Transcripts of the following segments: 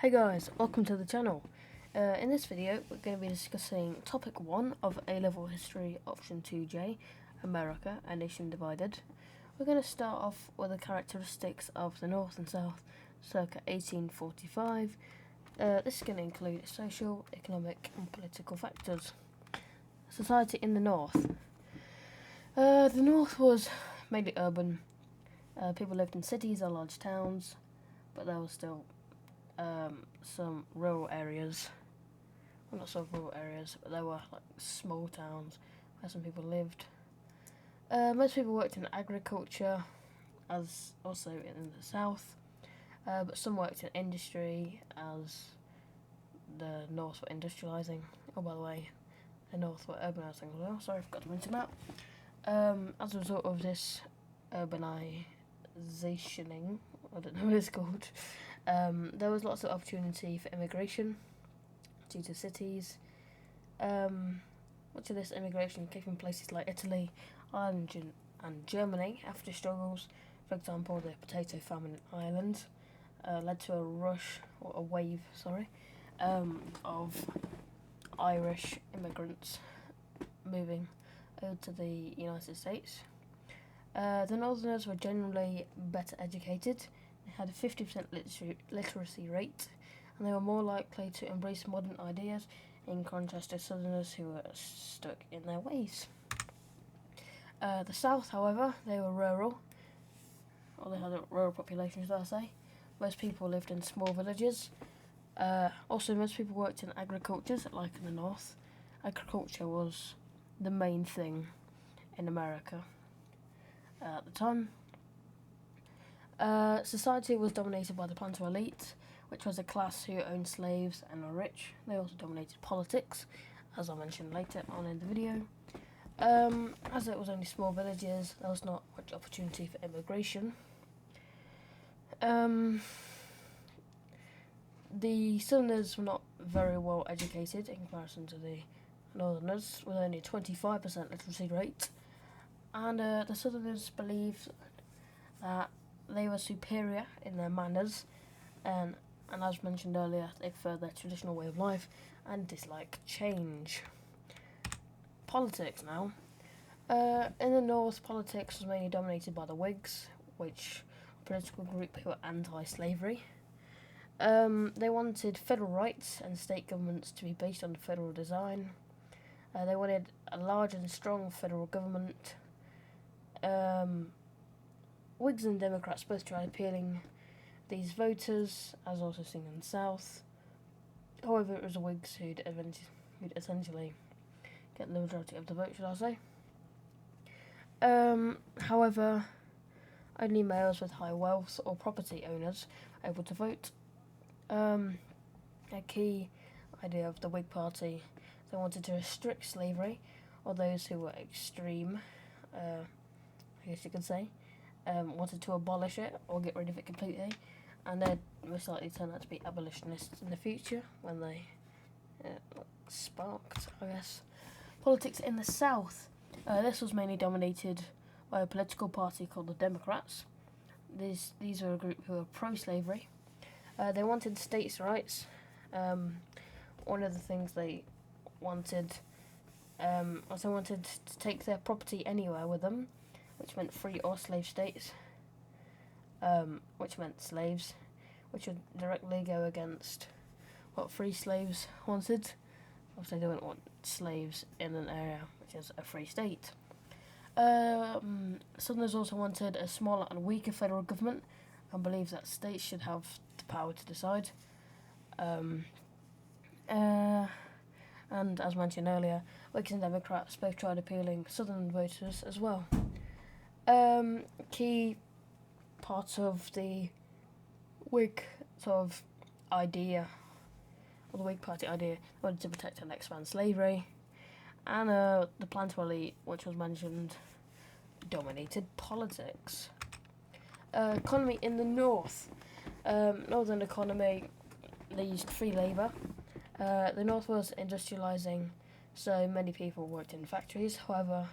Hey guys, welcome to the channel. In this video we're going to be discussing topic 1 of A-Level History Option 2J, America, a Nation Divided. We're going to start off with the characteristics of the North and South circa 1845. This is going to include social, economic and political factors. Society in the North. The North was mainly urban. People lived in cities or large towns, but there was still some rural areas. Well, not so rural areas, but there were like small towns where some people lived. Most people worked in agriculture, as also in the south, but some worked in industry, as the north were industrialising. Oh, by the way, the north were urbanising as well. Sorry, I forgot to mention that. As a result of this urbanising, I don't know what it's called. There was lots of opportunity for immigration due to cities. Much of this immigration came from places like Italy, Ireland and Germany after struggles. For example, the potato famine in Ireland led to a wave of Irish immigrants moving over to the United States. The Northerners were generally better educated. They had a 50% literacy rate, and they were more likely to embrace modern ideas, in contrast to Southerners who were stuck in their ways. The South, however, they were rural, or they had a rural population, should I say. Most people lived in small villages. Also, most people worked in agriculture, like in the North. Agriculture was the main thing in America at the time. Society was dominated by the planter elite, which was a class who owned slaves and were rich. They also dominated politics, as I'll mention later on in the video. As it was only small villages, there was not much opportunity for immigration. The Southerners were not very well educated in comparison to the Northerners, with only a 25% literacy rate. And the Southerners believed that they were superior in their manners, and as mentioned earlier, they preferred their traditional way of life and disliked change. Politics now. In the North, politics was mainly dominated by the Whigs, which were a political group who were anti-slavery. They wanted federal rights and state governments to be based on federal design. They wanted a large and strong federal government. Whigs and Democrats both tried appealing these voters, as also seen in the South. However, it was the Whigs who'd essentially get the majority of the vote, should I say. However, only males with high wealth or property owners were able to vote. A key idea of the Whig Party, they wanted to restrict slavery, or those who were extreme, I guess you could say, wanted to abolish it or get rid of it completely, and they'd most likely turn out to be abolitionists in the future when they sparked, I guess. Politics in the South. This was mainly dominated by a political party called the Democrats. These were a group who were pro-slavery. They wanted states' rights. One of the things they wanted was they wanted to take their property anywhere with them, which meant free or slave states, which meant slaves, which would directly go against what free slaves wanted. Obviously, they wouldn't want slaves in an area which is a free state. Southerners also wanted a smaller and weaker federal government and believed that states should have the power to decide. And as mentioned earlier, Whigs and Democrats both tried appealing Southern voters as well. Key part of the Whig sort of idea, or the Whig Party idea, wanted to protect and expand slavery, and the planter elite, which was mentioned, dominated politics. Economy in the North. Northern economy, they used free labour. The North was industrialising, so many people worked in factories. However,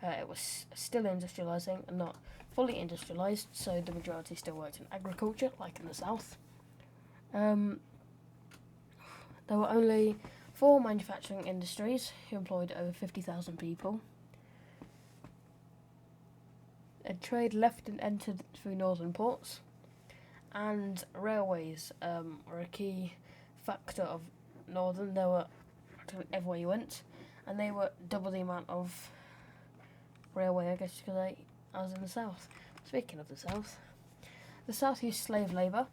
it was still industrialising and not fully industrialised, so the majority still worked in agriculture, like in the South. There were only 4 manufacturing industries who employed over 50,000 people. A trade left and entered through northern ports, and railways were a key factor of northern. They were everywhere you went, and they were double the amount of railway, I guess you could say, as in the south. Speaking of the south used slave labour,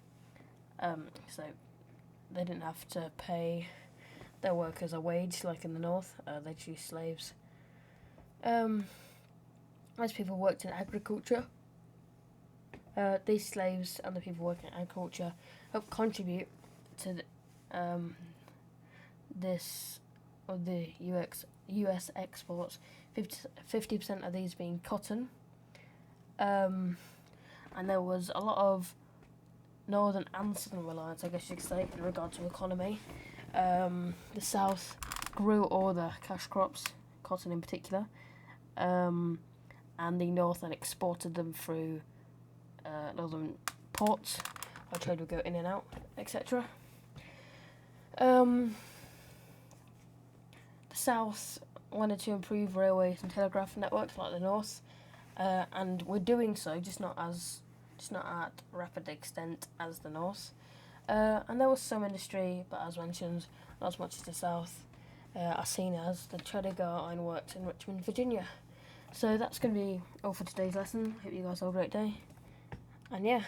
so they didn't have to pay their workers a wage like in the north. They just used slaves. Most people worked in agriculture. These slaves and the people working in agriculture helped contribute to the US exports. 50% of these being cotton, and there was a lot of northern and southern reliance, I guess you could say, in regard to economy. The south grew all the cash crops, cotton in particular, and the north then exported them through northern ports. Our trade would go in and out, etc. The south wanted to improve railways and telegraph networks like the north, and we're doing so, just not at rapid extent as the north. And there was some industry, but as mentioned, not as much as the south, are seen as the Tredegar Ironworks in Richmond, Virginia. So that's going to be all for today's lesson. Hope you guys have a great day. And yeah.